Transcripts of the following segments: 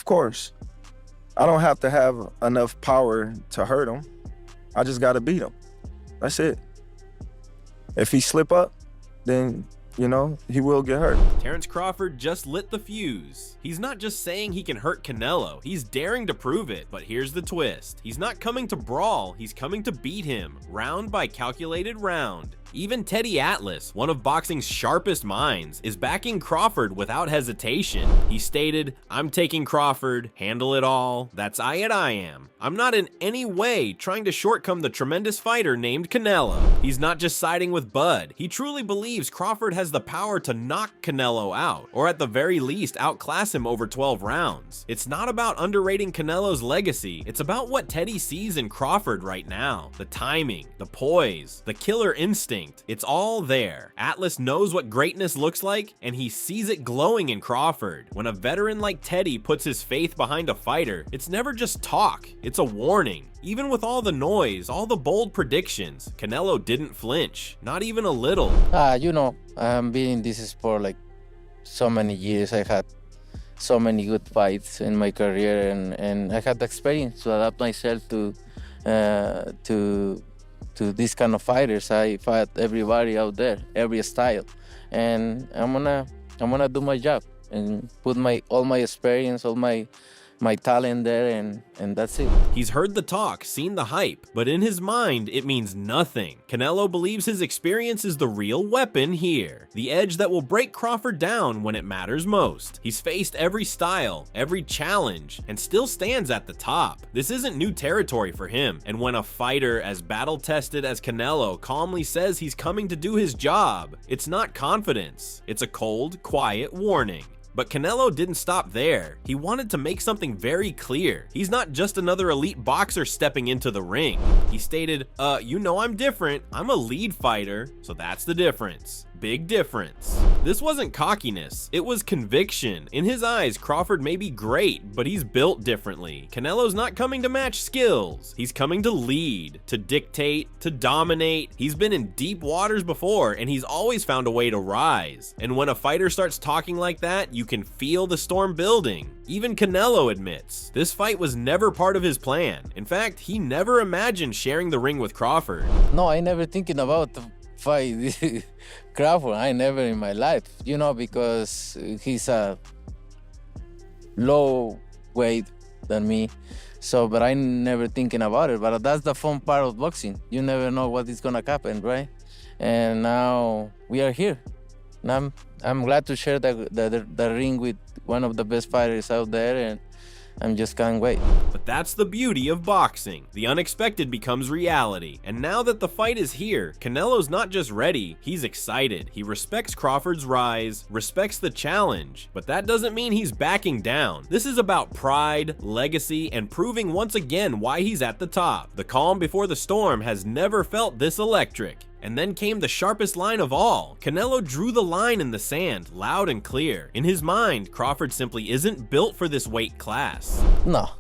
course. I don't have to have enough power to hurt him. I just gotta beat him. That's it. If he slip up, then, you know, he will get hurt. Terence Crawford just lit the fuse. He's not just saying he can hurt Canelo, he's daring to prove it. But here's the twist. He's not coming to brawl, he's coming to beat him, round by calculated round. Even Teddy Atlas, one of boxing's sharpest minds, is backing Crawford without hesitation. He stated, "I'm taking Crawford, handle it all, that's I am. I'm not in any way trying to shortcome the tremendous fighter named Canelo." He's not just siding with Bud, he truly believes Crawford has the power to knock Canelo out, or at the very least outclass him over 12 rounds. It's not about underrating Canelo's legacy, it's about what Teddy sees in Crawford right now. The timing, the poise, the killer instinct. It's all there. Atlas knows what greatness looks like, and he sees it glowing in Crawford. When a veteran like Teddy puts his faith behind a fighter, it's never just talk, it's a warning. Even with all the noise, all the bold predictions, Canelo didn't flinch, not even a little. You know, I've been in this sport like so many years. I had so many good fights in my career, and I had the experience to adapt myself to these kind of fighters. I fight everybody out there, every style, and I'm gonna do my job and put all my experience, all my talent there, and that's it. He's heard the talk, seen the hype, but in his mind, it means nothing. Canelo believes his experience is the real weapon here, the edge that will break Crawford down when it matters most. He's faced every style, every challenge, and still stands at the top. This isn't new territory for him, and when a fighter as battle-tested as Canelo calmly says he's coming to do his job, it's not confidence, it's a cold, quiet warning. But Canelo didn't stop there. He wanted to make something very clear. He's not just another elite boxer stepping into the ring. He stated, you know I'm different. I'm a lead fighter, so that's the difference. Big difference. This wasn't cockiness, it was conviction. In his eyes, Crawford may be great, but he's built differently. Canelo's not coming to match skills. He's coming to lead, to dictate, to dominate. He's been in deep waters before, and he's always found a way to rise. And when a fighter starts talking like that, you can feel the storm building. Even Canelo admits, this fight was never part of his plan. In fact, he never imagined sharing the ring with Crawford. No, I never thinking about the fight Crawford. I never in my life, you know, because he's a low weight than me. So, but I never thinking about it. But that's the fun part of boxing. You never know what is gonna happen, right? And now we are here. And I'm glad to share the ring with one of the best fighters out there, and I just can't wait. But that's the beauty of boxing. The unexpected becomes reality. And now that the fight is here, Canelo's not just ready, he's excited. He respects Crawford's rise, respects the challenge, but that doesn't mean he's backing down. This is about pride, legacy, and proving once again why he's at the top. The calm before the storm has never felt this electric. And then came the sharpest line of all. Canelo drew the line in the sand, loud and clear. In his mind, simply isn't built for this weight class. No,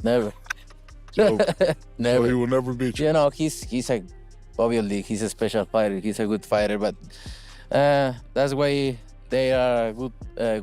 never. So, Never. So he will never beat you. You know, he's a obviously he's a special fighter. He's a good fighter, but that's why they are good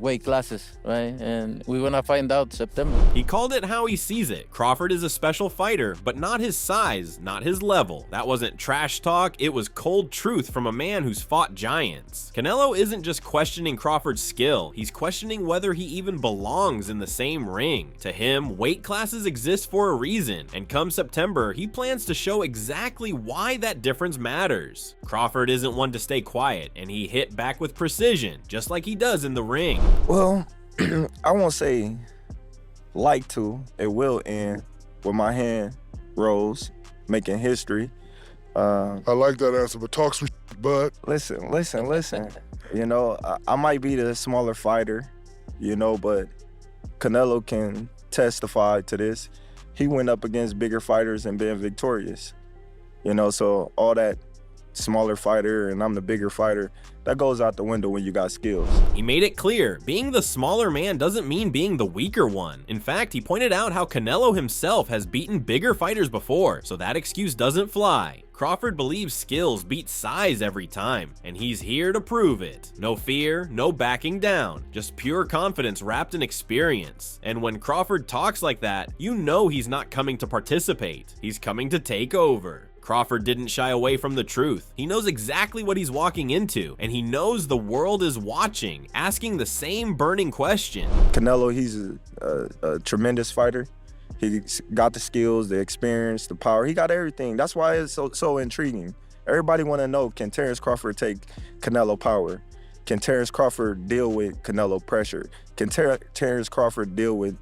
weight classes, right? And we're gonna find out September. He called it how he sees it. Crawford is a special fighter, but not his size, not his level. That wasn't trash talk, it was cold truth from a man who's fought giants. Canelo isn't just questioning Crawford's skill, he's questioning whether he even belongs in the same ring. To him, weight classes exist for a reason, and come September, he plans to show exactly why that difference matters. Crawford isn't one to stay quiet, and he hit back with precision, just like he does in the ring. Well, I won't say like to. It will end with my hand rose, making history. I like that answer, but talk some shit, bud. Listen. You know, I might be the smaller fighter, you know, but Canelo can testify to this. He went up against bigger fighters and been victorious. You know, so all that smaller fighter and I'm the bigger fighter, that goes out the window when you got skills. He made it clear, being the smaller man doesn't mean being the weaker one. In fact, he pointed out how Canelo himself has beaten bigger fighters before, so that excuse doesn't fly. Crawford believes skills beat size every time, and he's here to prove it. No fear, no backing down, just pure confidence wrapped in experience. And when Crawford talks like that, you know he's not coming to participate, he's coming to take over. Crawford didn't shy away from the truth. He knows exactly what he's walking into, and he knows the world is watching, asking the same burning question. Canelo, he's a tremendous fighter. He's got the skills, the experience, the power. He got everything. That's why it's so intriguing. Everybody want to know, can Terence Crawford take Canelo power? Can Terence Crawford deal with Canelo pressure? Can Terence Crawford deal with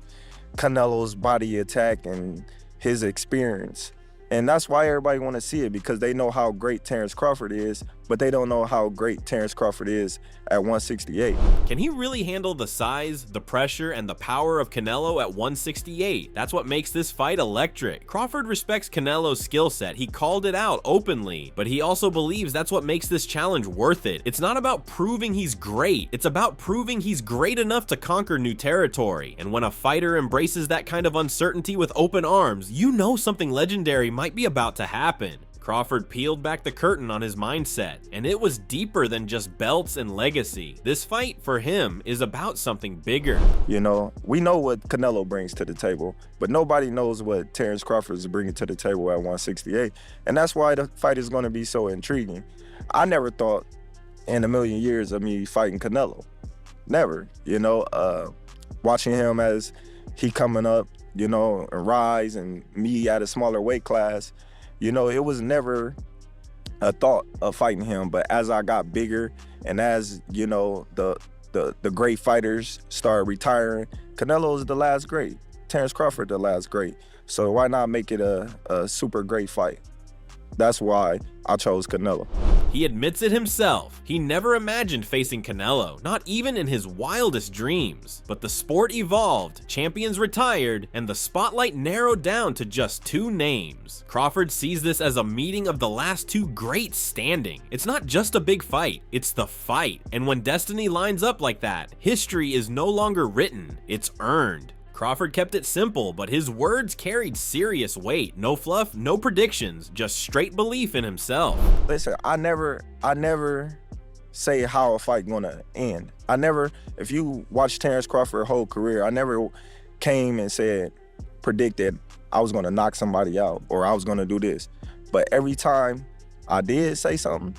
Canelo's body attack and his experience? And that's why everybody want to see it, because they know how great Terence Crawford is, but they don't know how great Terence Crawford is at 168. Can he really handle the size, the pressure, and the power of Canelo at 168? That's what makes this fight electric. Crawford respects Canelo's skill set. He called it out openly, but he also believes that's what makes this challenge worth it. It's not about proving he's great. It's about proving he's great enough to conquer new territory. And when a fighter embraces that kind of uncertainty with open arms, you know something legendary might be about to happen. Crawford peeled back the curtain on his mindset, and it was deeper than just belts and legacy. This fight, for him, is about something bigger. You know, we know what Canelo brings to the table, but nobody knows what Terence Crawford is bringing to the table at 168, and that's why the fight is going to be so intriguing. I never thought in a million years of me fighting Canelo. Never. You know, watching him as he coming up, you know, and rise, and me at a smaller weight class, you know, it was never a thought of fighting him. But as I got bigger and as, you know, the great fighters started retiring, Canelo is the last great, Terence Crawford the last great. So why not make it a super great fight? That's why I chose Canelo. He admits it himself. He never imagined facing Canelo, not even in his wildest dreams. But the sport evolved, champions retired, and the spotlight narrowed down to just two names. Crawford sees this as a meeting of the last two greats standing. It's not just a big fight, it's the fight. And when destiny lines up like that, history is no longer written, it's earned. Crawford kept it simple, but his words carried serious weight. No fluff, no predictions, just straight belief in himself. Listen, I never say how a fight gonna end. If you watch Terence Crawford's whole career, I never came and predicted I was gonna knock somebody out or I was gonna do this. But every time I did say something,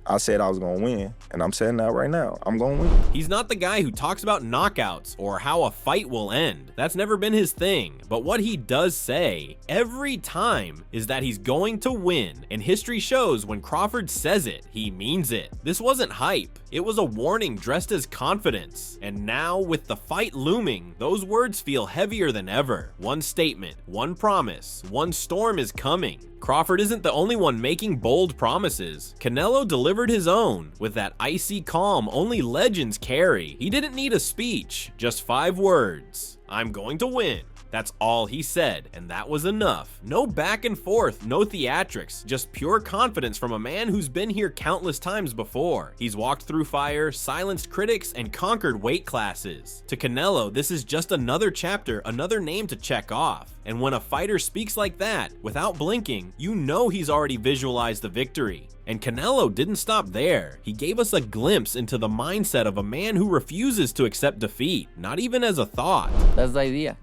I said I was gonna win, and I'm saying that right now. I'm gonna win. He's not the guy who talks about knockouts or how a fight will end. That's never been his thing. But what he does say every time is that he's going to win, and history shows when Crawford says it, he means it. This wasn't hype. It was a warning dressed as confidence. And now, with the fight looming, those words feel heavier than ever. One statement, one promise, one storm is coming. Crawford isn't the only one making bold promises. Canelo delivered his own, with that icy calm only legends carry. He didn't need a speech, just 5 words. I'm going to win. That's all he said, and that was enough. No back and forth, no theatrics, just pure confidence from a man who's been here countless times before. He's walked through fire, silenced critics, and conquered weight classes. To Canelo, this is just another chapter, another name to check off. And when a fighter speaks like that, without blinking, you know he's already visualized the victory. And Canelo didn't stop there. He gave us a glimpse into the mindset of a man who refuses to accept defeat, not even as a thought. That's the idea.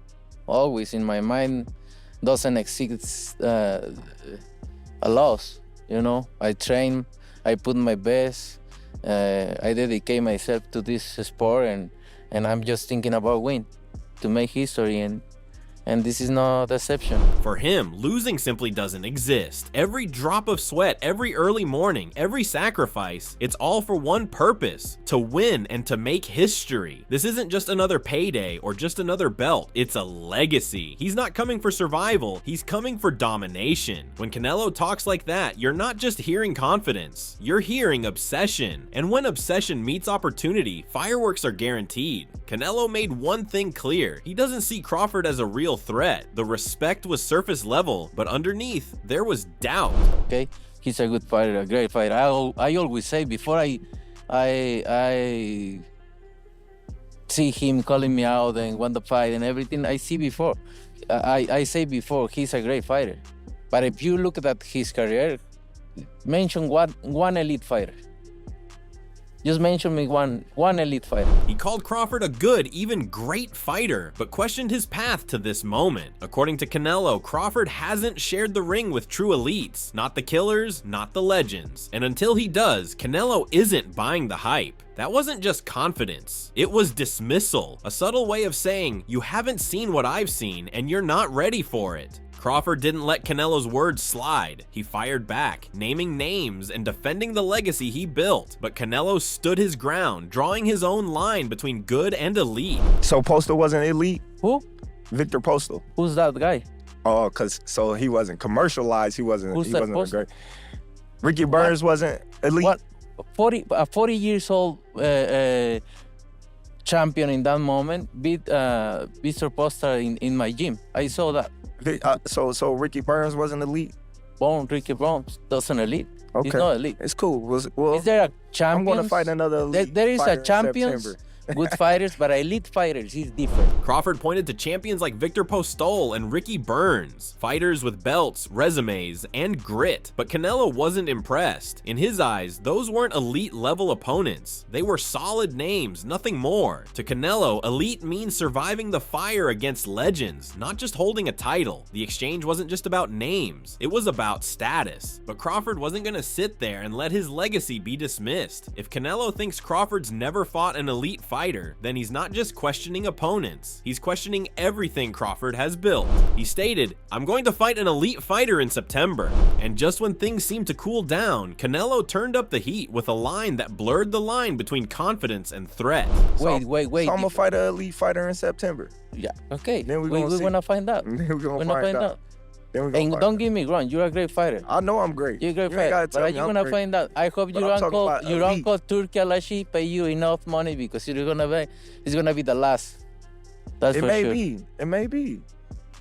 Always in my mind doesn't exist a loss, you know. I train, I put my best, I dedicate myself to this sport, and I'm just thinking about win, to make history, and this is no deception. For him, losing simply doesn't exist. Every drop of sweat, every early morning, every sacrifice, it's all for one purpose: to win and to make history. This isn't just another payday or just another belt, it's a legacy. He's not coming for survival, he's coming for domination. When Canelo talks like that, you're not just hearing confidence, you're hearing obsession. And when obsession meets opportunity, fireworks are guaranteed. Canelo made one thing clear: he doesn't see Crawford as a real threat. The respect was surface level, but underneath, there was doubt. Okay, He's a good fighter, a great fighter. I always say before I see him calling me out and want the fight and everything, I say before he's a great fighter. But if you look at his career, mention one elite fighter. Just mention me one elite fighter. He called Crawford a good, even great fighter, but questioned his path to this moment. According to Canelo, Crawford hasn't shared the ring with true elites, not the killers, not the legends. And until he does, Canelo isn't buying the hype. That wasn't just confidence, it was dismissal, a subtle way of saying, you haven't seen what I've seen and you're not ready for it. Crawford didn't let Canelo's words slide. He fired back, naming names and defending the legacy he built. But Canelo stood his ground, drawing his own line between good and elite. So Postal wasn't elite? Who? Victor Postal. Who's that guy? Oh, so he wasn't commercialized. He wasn't a great. Ricky Burns wasn't elite? What? 40 years old champion in that moment beat Mr. Postal in my gym. I saw that. So Ricky Burns wasn't elite? Ricky Burns doesn't elite. Okay. He's not elite. It's cool. Is there a champion? I'm going to fight another elite There is fighter a champions, good fighters, but elite fighters is different. Crawford pointed to champions like Victor Postol and Ricky Burns, fighters with belts, resumes, and grit. But Canelo wasn't impressed. In his eyes, those weren't elite-level opponents. They were solid names, nothing more. To Canelo, elite means surviving the fire against legends, not just holding a title. The exchange wasn't just about names, it was about status. But Crawford wasn't gonna sit there and let his legacy be dismissed. If Canelo thinks Crawford's never fought an elite fighter, then he's not just questioning opponents, he's questioning everything Crawford has built. He stated, "I'm going to fight an elite fighter in September." And just when things seemed to cool down, Canelo turned up the heat with a line that blurred the line between confidence and threat. Wait. So I'm gonna fight an elite fighter in September. Yeah, okay. Then we're We're gonna find out. Then we're We're gonna gonna find out. Then we're gonna And find don't out. get me wrong, you're a great fighter. I know I'm great. You're a great You ain't fighter. gotta But tell are me you I'm gonna great. find out? I hope But I'm talking about your elite. uncle Turki Alashi pay you enough money because it's gonna be the last. That's It for may sure. be. It may be.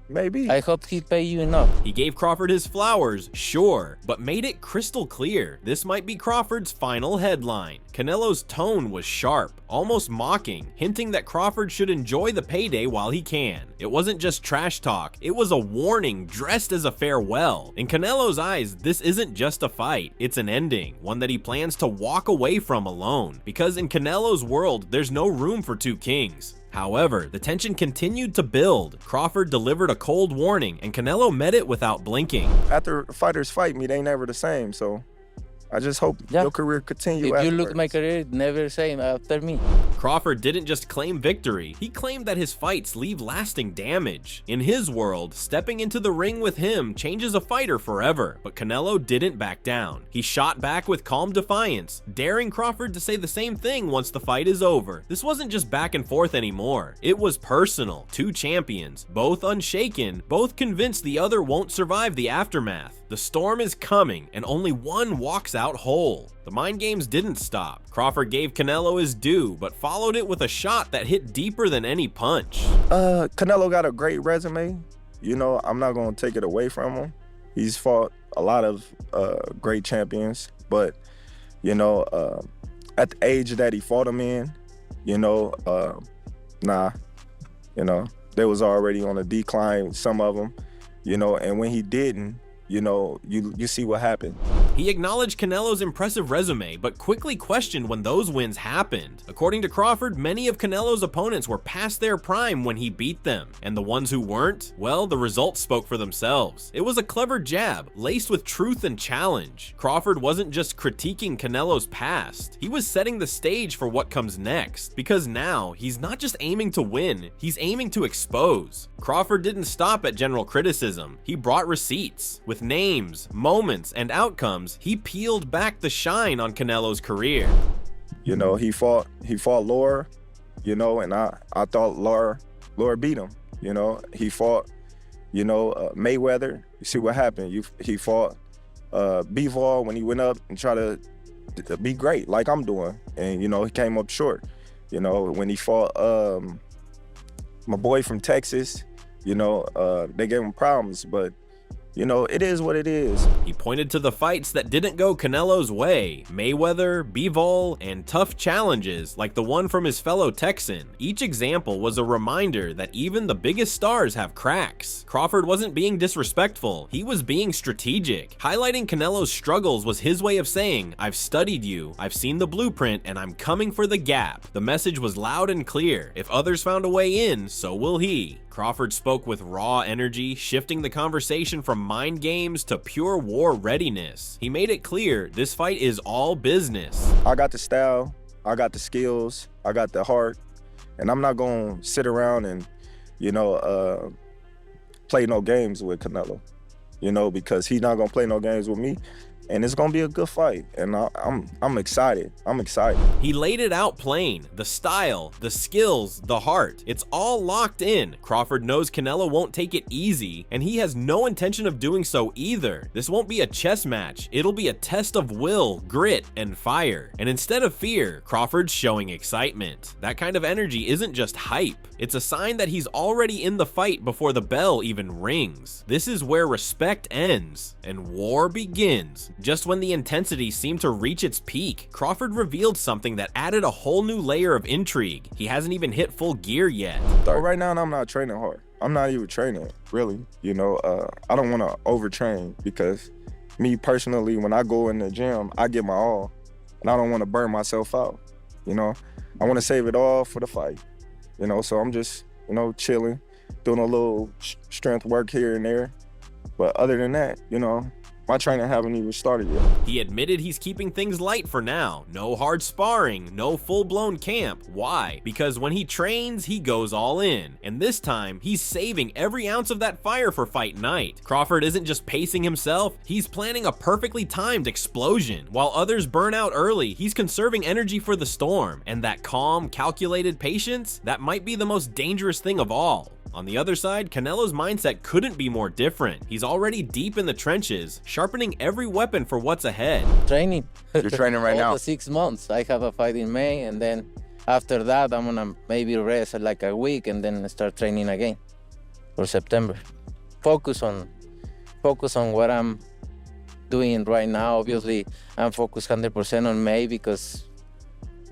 Maybe. I hope he pay you enough. He gave Crawford his flowers, sure, but made it crystal clear this might be Crawford's final headline. Canelo's tone was sharp, almost mocking, hinting that Crawford should enjoy the payday while he can. It wasn't just trash talk, it was a warning dressed as a farewell. In Canelo's eyes, this isn't just a fight, it's an ending, one that he plans to walk away from alone. Because in Canelo's world, there's no room for two kings. However, the tension continued to build. Crawford delivered a cold warning, and Canelo met it without blinking. After fighters fight me, they never the same. So I just hope your career continue. If you look at my career, never same after me. Crawford didn't just claim victory, he claimed that his fights leave lasting damage. In his world, stepping into the ring with him changes a fighter forever, but Canelo didn't back down. He shot back with calm defiance, daring Crawford to say the same thing once the fight is over. This wasn't just back and forth anymore, it was personal. Two champions, both unshaken, both convinced the other won't survive the aftermath. The storm is coming, and only one walks out whole. The mind games didn't stop. Crawford gave Canelo his due, but followed it with a shot that hit deeper than any punch. Canelo got a great resume. You know, I'm not gonna take it away from him. He's fought a lot of great champions, but you know, at the age that he fought him in, you know, they was already on a decline, some of them, you know, and when he didn't, you know, you see what happened. He acknowledged Canelo's impressive resume, but quickly questioned when those wins happened. According to Crawford, many of Canelo's opponents were past their prime when he beat them, and the ones who weren't, well, the results spoke for themselves. It was a clever jab, laced with truth and challenge. Crawford wasn't just critiquing Canelo's past, he was setting the stage for what comes next, because now, he's not just aiming to win, he's aiming to expose. Crawford didn't stop at general criticism, he brought receipts. With names, moments, and outcomes, he peeled back the shine on Canelo's career. You know, he fought Laura, you know, and I thought Laura beat him. You know, he fought, you know, Mayweather. You see what happened. He fought Bivol when he went up and tried to be great like I'm doing. And, you know, he came up short. You know, when he fought my boy from Texas, you know, they gave him problems, but You know, it is what it is. He pointed to the fights that didn't go Canelo's way: Mayweather, Bivol, and tough challenges like the one from his fellow Texan. Each example was a reminder that even the biggest stars have cracks. Crawford wasn't being disrespectful, he was being strategic. Highlighting Canelo's struggles was his way of saying, "I've studied you, I've seen the blueprint, and I'm coming for the gap." The message was loud and clear. If others found a way in, so will he. Crawford spoke with raw energy, shifting the conversation from mind games to pure war readiness. He made it clear this fight is all business. I got the style, I got the skills, I got the heart, and I'm not gonna sit around and, you know, play no games with Canelo, you know, because he's not gonna play no games with me. And it's gonna be a good fight, and I'm excited. I'm excited. He laid it out plain: the style, the skills, the heart. It's all locked in. Crawford knows Canelo won't take it easy, and he has no intention of doing so either. This won't be a chess match. It'll be a test of will, grit, and fire. And instead of fear, Crawford's showing excitement. That kind of energy isn't just hype. It's a sign that he's already in the fight before the bell even rings. This is where respect ends and war begins. Just when the intensity seemed to reach its peak, Crawford revealed something that added a whole new layer of intrigue. He hasn't even hit full gear yet. Well, right now, I'm not training hard. I'm not even training, really. You know, I don't want to overtrain because me personally, when I go in the gym, I give my all, and I don't want to burn myself out. You know, I want to save it all for the fight. You know, so I'm just, you know, chilling, doing a little strength work here and there. But other than that, you know, my training haven't even started yet. He admitted he's keeping things light for now. No hard sparring, no full-blown camp. Why? Because when he trains, he goes all in. And this time, he's saving every ounce of that fire for fight night. Crawford isn't just pacing himself, he's planning a perfectly timed explosion. While others burn out early, he's conserving energy for the storm. And that calm, calculated patience, that might be the most dangerous thing of all. On the other side, Canelo's mindset couldn't be more different. He's already deep in the trenches, sharpening every weapon for what's ahead. Training. You're training right now? For 6 months. I have a fight in May, and then after that, I'm gonna maybe rest like a week and then start training again for September. Focus on what I'm doing right now. Obviously, I'm focused 100% on May because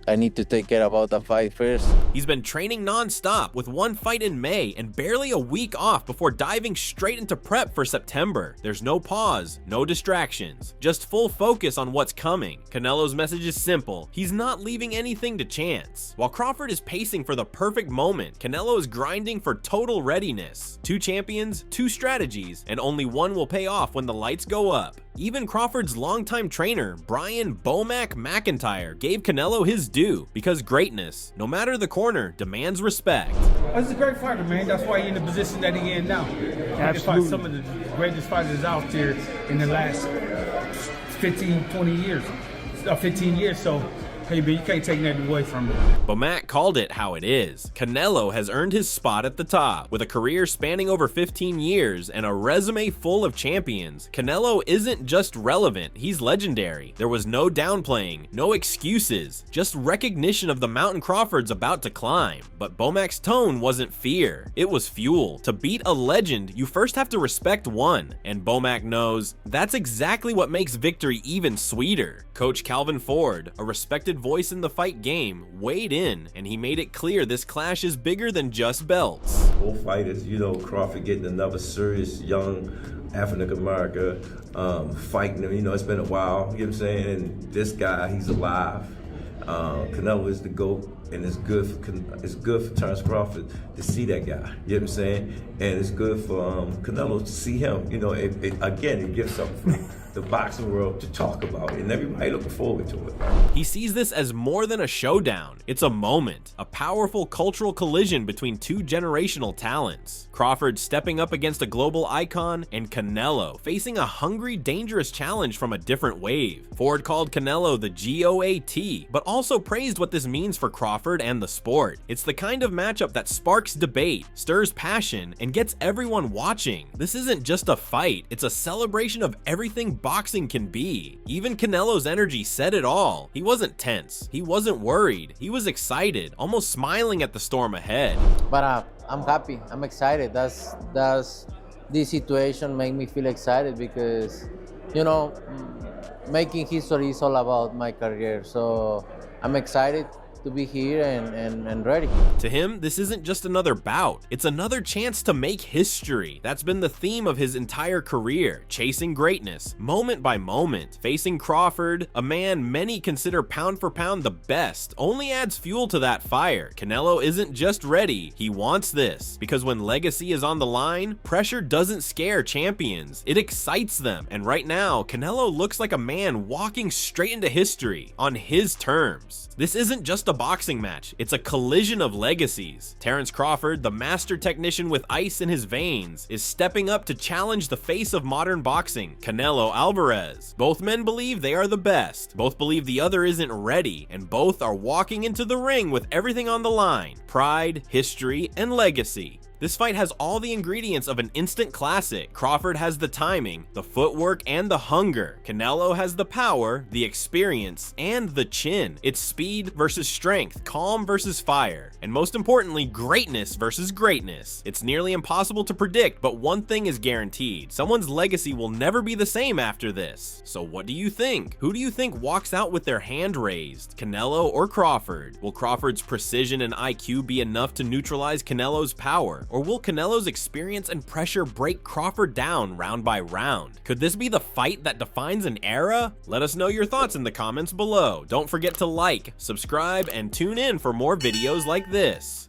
I need to take care about the fight first. He's been training non-stop with one fight in May and barely a week off before diving straight into prep for September. There's no pause, no distractions, just full focus on what's coming. Canelo's message is simple: he's not leaving anything to chance. While Crawford is pacing for the perfect moment, Canelo is grinding for total readiness. 2 champions, 2 strategies, and only one will pay off when the lights go up. Even Crawford's longtime trainer, Brian "Bomac" McIntyre, gave Canelo his due, because greatness, no matter the corner, demands respect. He's a great fighter, man. That's why he's in the position that he in now. He fight some of the greatest fighters out there in the last 15 years. So, hey, man, you can't take that away from him. Bomac called it how it is. Canelo has earned his spot at the top. With a career spanning over 15 years and a resume full of champions, Canelo isn't just relevant, he's legendary. There was no downplaying, no excuses, just recognition of the mountain Crawford's about to climb. But Bomac's tone wasn't fear, it was fuel. To beat a legend, you first have to respect one, and Bomac knows that's exactly what makes victory even sweeter. Coach Calvin Ford, a respected voice in the fight game, weighed in, and he made it clear this clash is bigger than just belts. Both fighters, you know, Crawford getting another serious young African American fighting him. You know, it's been a while, you know what I'm saying? And this guy, he's alive. Canelo is the GOAT, and it's good for Terence Crawford to see that guy, you know what I'm saying? And it's good for Canelo to see him. You know, again, it gives something for the boxing world to talk about, and everybody looking forward to it. He sees this as more than a showdown. It's a moment, a powerful cultural collision between 2 generational talents. Crawford stepping up against a global icon, and Canelo facing a hungry, dangerous challenge from a different wave. Ford called Canelo the GOAT, but also praised what this means for Crawford and the sport. It's the kind of matchup that sparks debate, stirs passion, and gets everyone watching. This isn't just a fight, it's a celebration of everything boxing can be. Even Canelo's energy said it all. He wasn't tense, he wasn't worried, he was excited, almost smiling at the storm ahead. But I'm happy, I'm excited. That's this situation make me feel excited because, you know, making history is all about my career. So I'm excited to be here and ready. To him, this isn't just another bout, it's another chance to make history. That's been the theme of his entire career, chasing greatness, moment by moment. Facing Crawford, a man many consider pound for pound the best, only adds fuel to that fire. Canelo isn't just ready, he wants this. Because when legacy is on the line, pressure doesn't scare champions, it excites them. And right now, Canelo looks like a man walking straight into history, on his terms. This isn't just a boxing match, it's a collision of legacies. Terence Crawford, the master technician with ice in his veins, is stepping up to challenge the face of modern boxing, Canelo Alvarez. Both men believe they are the best, both believe the other isn't ready, and both are walking into the ring with everything on the line: pride, history, and legacy. This fight has all the ingredients of an instant classic. Crawford has the timing, the footwork, and the hunger. Canelo has the power, the experience, and the chin. It's speed versus strength, calm versus fire, and most importantly, greatness versus greatness. It's nearly impossible to predict, but one thing is guaranteed: someone's legacy will never be the same after this. So what do you think? Who do you think walks out with their hand raised? Canelo or Crawford? Will Crawford's precision and IQ be enough to neutralize Canelo's power? Or will Canelo's experience and pressure break Crawford down round by round? Could this be the fight that defines an era? Let us know your thoughts in the comments below. Don't forget to like, subscribe, and tune in for more videos like this.